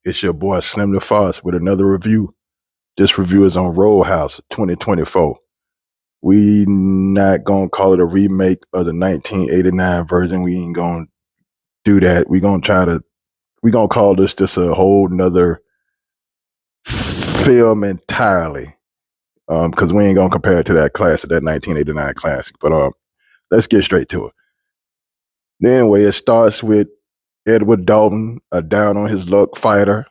It's your boy Slim the Foss with another review. This review is on Roadhouse 2024. We not gonna call it a remake of the 1989 version. We ain't gonna do that. We gonna call this just a whole nother film entirely. Because we ain't gonna compare it to that classic, that 1989 classic. But let's get straight to it. Anyway, it starts with Edward Dalton, a down on his luck fighter.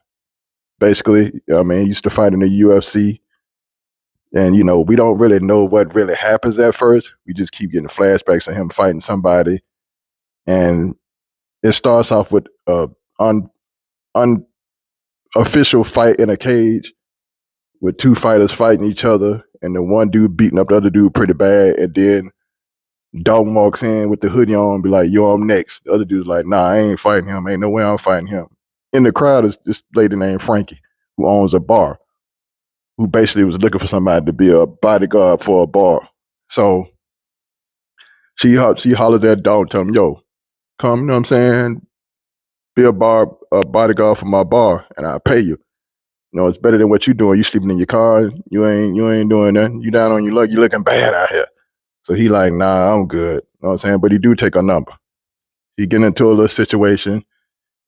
Basically, I mean, he used to fight in the UFC. And, we don't really know what really happens at first. We just keep getting flashbacks of him fighting somebody. And it starts off with a unofficial fight in a cage with two fighters fighting each other. And the one dude beating up the other dude pretty bad. And then Dalton walks in with the hoodie on and be like, yo, I'm next. The other dude's like, nah, I ain't fighting him. Ain't no way I'm fighting him. In the crowd is this lady named Frankie, who owns a bar, who basically was looking for somebody to be a bodyguard for a bar. So she hollers at Dalton, tell him, yo, come, you know what I'm saying? Be a bodyguard for my bar, and I'll pay you. It's better than what you doing. You sleeping in your car. You ain't doing nothing. You down on your luck. You looking bad out here. So he like, nah, I'm good. You know what I'm saying? But he do take a number. He get into a little situation.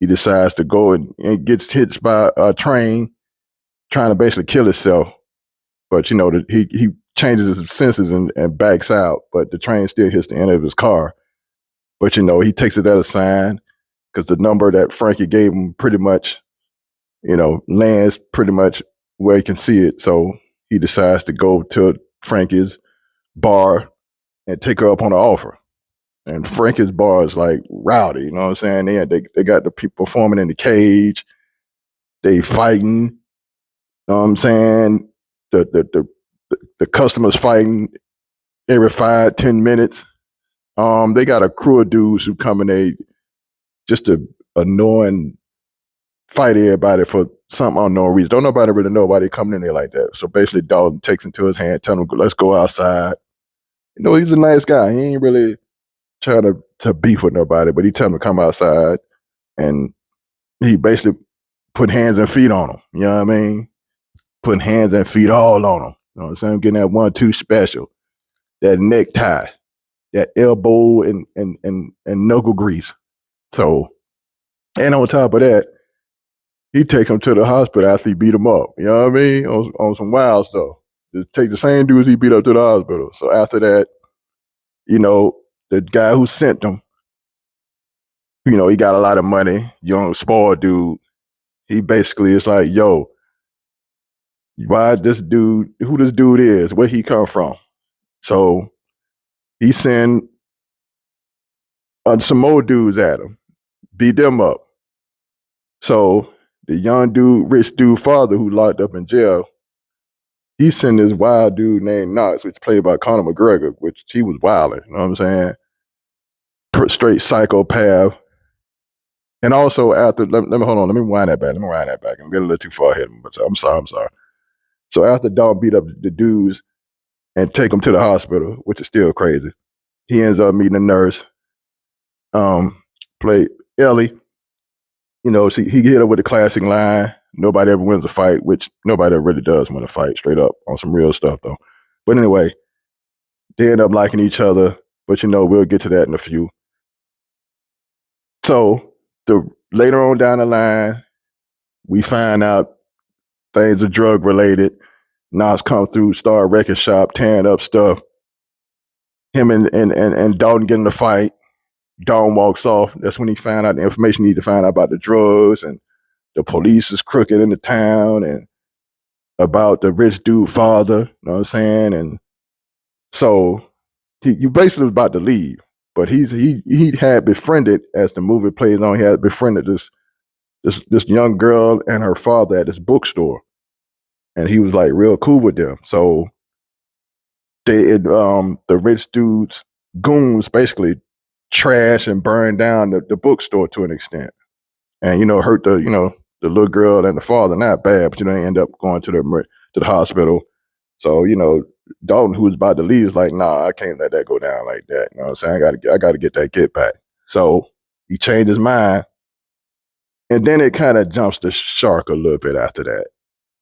He decides to go and gets hit by a train, trying to basically kill himself. But he changes his senses and backs out. But the train still hits the end of his car. But he takes it as a sign because the number that Frankie gave him pretty much, lands pretty much where he can see it. So he decides to go to Frankie's bar and take her up on the offer. And Frankie's bar is like rowdy, you know what I'm saying? They got the people performing in the cage. They fighting, you know what I'm saying? The customers fighting every 5-10 minutes. They got a crew of dudes who come in, they just to annoying fight everybody for some unknown reason. Don't nobody really know why they coming in there like that. So basically Dalton takes into his hand, telling him, let's go outside. He's a nice guy. He ain't really trying to beef with nobody, but he tell him to come outside, and he basically put hands and feet on him. You know what I mean? Putting hands and feet all on him. You know what I'm saying? Getting that 1-2 special, that necktie, that elbow and knuckle grease. So, and on top of that, he takes him to the hospital after he beat him up. You know what I mean? On some wild stuff. Just take the same dudes he beat up to the hospital. So after that, the guy who sent him, he got a lot of money, young, spoiled dude. He basically is like, yo, why this dude, who this dude is, where he come from. So he send some more dudes at him, beat them up. So the young dude, rich dude father who locked up in jail, he sent this wild dude named Knox, which played by Conor McGregor, which he was wilding, you know what I'm saying? Straight psychopath. And also after, let me hold on, let me wind that back. I'm getting a little too far ahead, but I'm sorry. So after Dalton beat up the dudes and take them to the hospital, which is still crazy, he ends up meeting a nurse, played Ellie. He hit her with the classic line, nobody ever wins a fight, which nobody ever really does win a fight, straight up, on some real stuff, though. But anyway, they end up liking each other, but we'll get to that in a few. So later on down the line, we find out things are drug related. Nas come through, start wrecking shop, tearing up stuff. Him and Dalton get in the fight. Dalton walks off. That's when he found out the information he need to find out about the drugs, and the police is crooked in the town, and about the rich dude father, you know what I'm saying? And so you basically was about to leave, but he had befriended, as the movie plays on, he had befriended this young girl and her father at this bookstore, and he was like real cool with them. So the rich dude's goons basically trash and burn down the bookstore to an extent, and hurt the little girl and the father, not bad, but they end up going to the hospital. So Dalton, who was about to leave, is like, nah, I can't let that go down like that. You know what I'm saying? I gotta get that get back. So he changed his mind And then it kind of jumps the shark a little bit after that.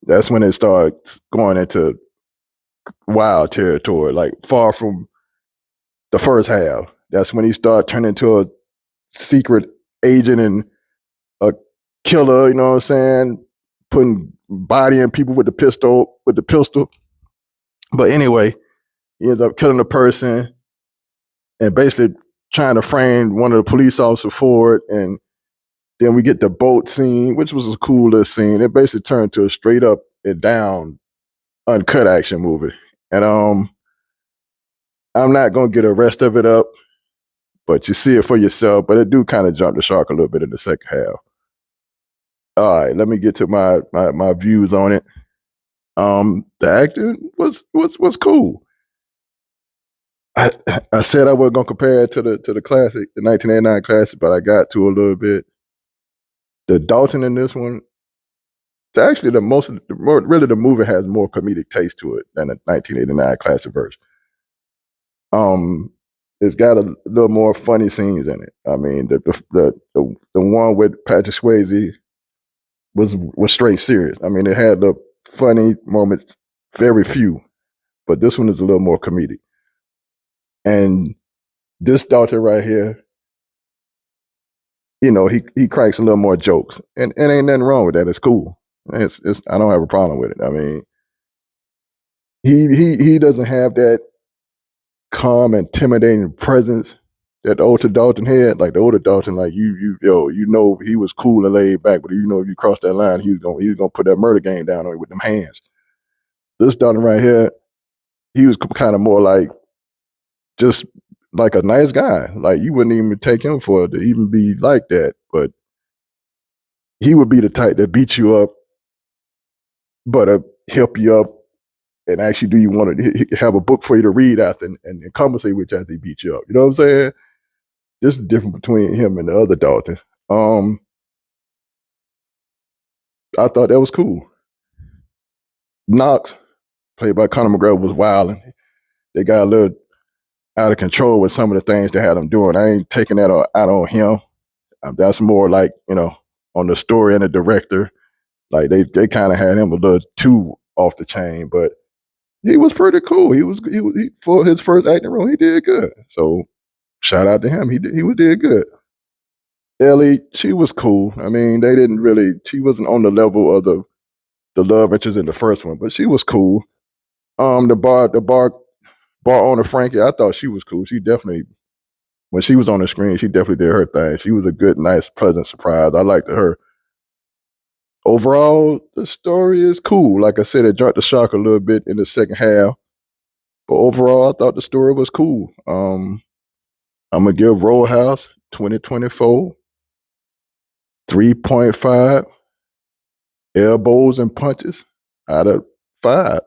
That's when it starts going into wild territory, like far from the first half. That's when he started turning into a secret agent and a killer, you know what I'm saying? Putting bodying people with the pistol. But anyway, he ends up killing a person and basically trying to frame one of the police officers for it. And then we get the boat scene, which was a cool little scene. It basically turned to a straight up and down uncut action movie. And I'm not gonna get the rest of it up, but you see it for yourself. But it do kind of jump the shark a little bit in the second half. All right, let me get to my views on it. The acting was cool. I I said I wasn't gonna compare it to the classic, the 1989 classic, but I got to a little bit. The Dalton in this one, it's actually really the movie has more comedic taste to it than the 1989 classic version. It's got a little more funny scenes in it. I mean, the one with Patrick Swayze was straight serious. I mean, it had the funny moments, very few, but this one is a little more comedic. And this Dalton right here, you know, he cracks a little more jokes, and ain't nothing wrong with that. It's cool. It's I don't have a problem with it. I mean, he doesn't have that calm, intimidating presence that the older Dalton had. Like the older Dalton, like you know, he was cool and laid back, but you know, if you cross that line, he was gonna put that murder game down on you with them hands. This Dalton right here, he was kind of more like just like a nice guy. Like you wouldn't even take him for it to even be like that, but he would be the type that beat you up, but help you up and actually do you want to have a book for you to read after and conversate with you as he beat you up. You know what I'm saying? This is different between him and the other Dalton. I thought that was cool. Knox, played by Conor McGregor, was wilding. They got a little out of control with some of the things they had him doing. I ain't taking that out on him. That's more like, you know, on the story and the director. Like they kind of had him a little too off the chain, but he was pretty cool. He for his first acting role, he did good. So shout out to him. He did good. Ellie, she was cool. I mean, they didn't really. She wasn't on the level of the love interest in the first one, but she was cool. The bar owner Frankie, I thought she was cool. She definitely, when she was on the screen, she definitely did her thing. She was a good, nice, pleasant surprise. I liked her. Overall, the story is cool. Like I said, it jumped the shark a little bit in the second half, but overall, I thought the story was cool. I'm gonna give Roadhouse 2024 3.5 elbows and punches out of 5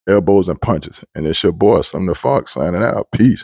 elbows and punches. And it's your boy, Slim the Fox, signing out. Peace.